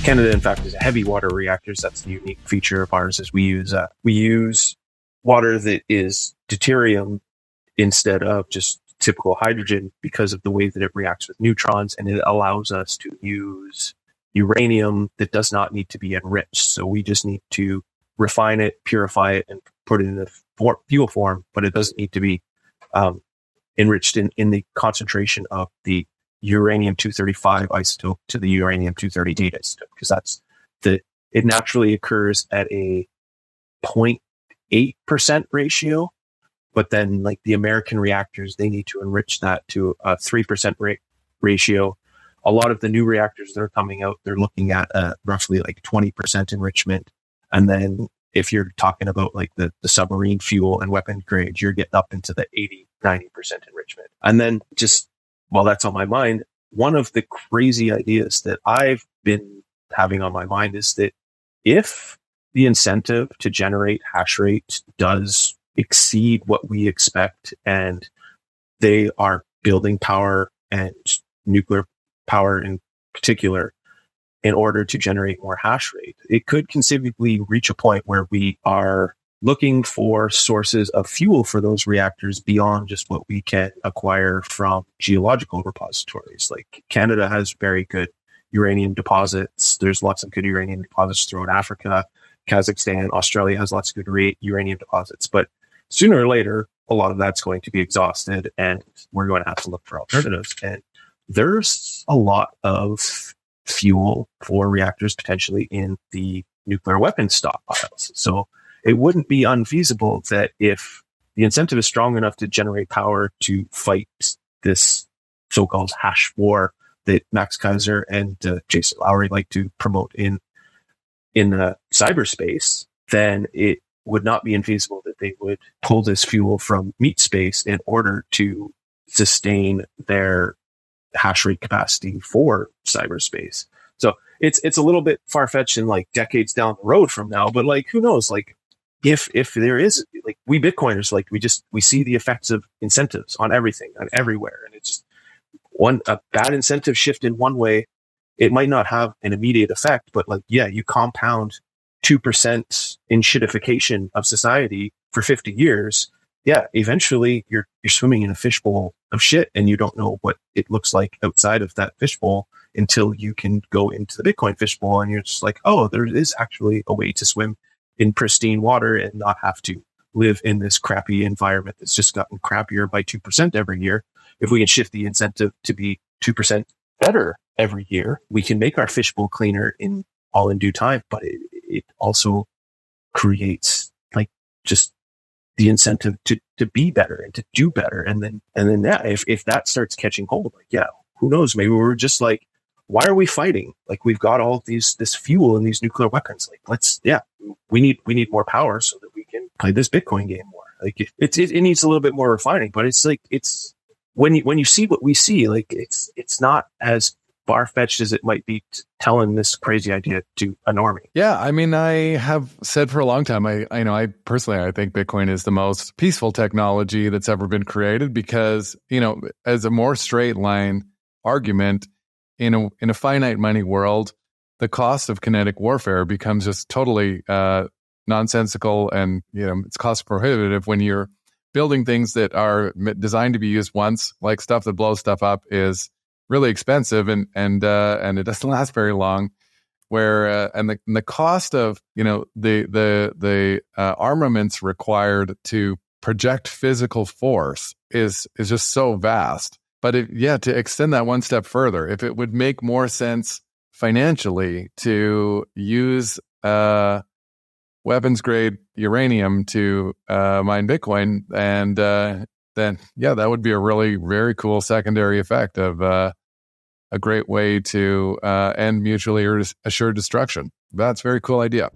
Canada, in fact, is heavy water reactors. That's the unique feature of ours is we use water that is deuterium instead of just typical hydrogen because of the way that it reacts with neutrons, and it allows us to use uranium that does not need to be enriched. So we just need to refine it, purify it, and put it in the fuel form, but it doesn't need to be enriched in the concentration of the uranium-235 isotope to the uranium-238 isotope, because it naturally occurs at a 0.8% ratio, but then like the American reactors, they need to enrich that to a 3% ratio. A lot of the new reactors that are coming out, they're looking at roughly like 20% enrichment. And then if you're talking about like the submarine fuel and weapon grade, you're getting up into the 80-90% enrichment. And then just while that's on my mind, one of the crazy ideas that I've been having on my mind is that if the incentive to generate hash rate does exceed what we expect, and they are building power and nuclear power in particular in order to generate more hash rate, it could conceivably reach a point where we are looking for sources of fuel for those reactors beyond just what we can acquire from geological repositories. Like Canada has very good uranium deposits. There's lots of good uranium deposits throughout Africa. Kazakhstan, Australia has lots of good uranium deposits. But sooner or later, a lot of that's going to be exhausted, and we're going to have to look for alternatives. And there's a lot of fuel for reactors potentially in the nuclear weapons stockpiles. So it wouldn't be unfeasible that if the incentive is strong enough to generate power to fight this so-called hash war that Max Kaiser and Jason Lowry like to promote in cyberspace, then it would not be infeasible that they would pull this fuel from meat space in order to sustain their hash rate capacity for cyberspace. So it's a little bit far-fetched and like decades down the road from now, but like who knows, like if there is, like we Bitcoiners, like we see the effects of incentives on everything and everywhere, and it's just a bad incentive shift in one way, it might not have an immediate effect, but like you compound 2% in shitification of society for 50 years. Eventually you're swimming in a fishbowl of shit, and you don't know what it looks like outside of that fishbowl until you can go into the Bitcoin fishbowl, and you're just like, oh, there is actually a way to swim in pristine water and not have to live in this crappy environment that's just gotten crappier by 2% every year. If we can shift the incentive to be 2% better every year, we can make our fishbowl cleaner in due time, but it also creates like just the incentive to be better and to do better. And then if that starts catching hold, like, who knows, maybe we're just like, why are we fighting? Like we've got all this fuel and these nuclear weapons. Like we need more power so that we can play this Bitcoin game more. Like it needs a little bit more refining, but it's like, it's when you see what we see, like it's not as far-fetched as it might be telling this crazy idea to a normie. Yeah, I mean, I have said for a long time, I personally think Bitcoin is the most peaceful technology that's ever been created because, as a more straight line argument, in a finite money world, the cost of kinetic warfare becomes just totally nonsensical, and it's cost prohibitive when you're building things that are designed to be used once, like stuff that blows stuff up is really expensive and it doesn't last very long. Where and the cost of the armaments required to project physical force is just so vast. But to extend that one step further, if it would make more sense financially to use weapons grade uranium to mine Bitcoin, and then that would be a really very cool secondary effect of a great way to end mutually assured destruction. That's a very cool idea.